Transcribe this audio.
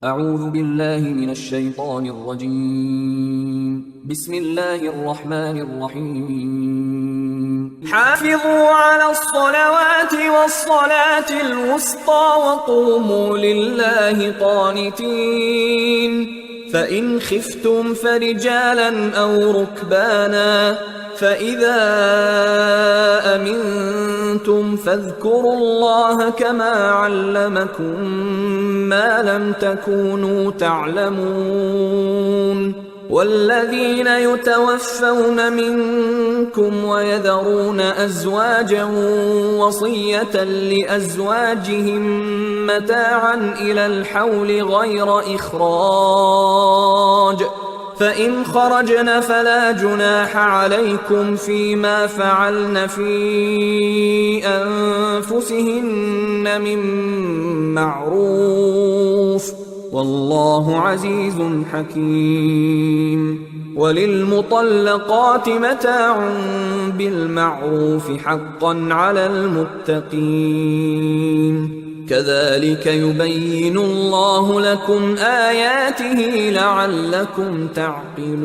أعوذ بالله من الشيطان الرجيم. بسم الله الرحمن الرحيم. حافظوا على الصلوات والصلاة الوسطى وقوموا لله قانتين. فإن خفتم فرجالا أو ركبانا، فإذا أمنتم فاذكروا الله كما علمكم ما لم تكونوا تعلمون. والذين يتوفون منكم ويذرون أزواجا وصية لأزواجهم متاعا إلى الحول غير إخراج، فإن خرجن فلا جناح عليكم فيما فعلن في أنفسهن من معروف، والله عزيز حكيم. وللمطلقات متاع بالمعروف حقا على المتقين. كذلك يبين الله لكم آياته لعلكم تعقلون.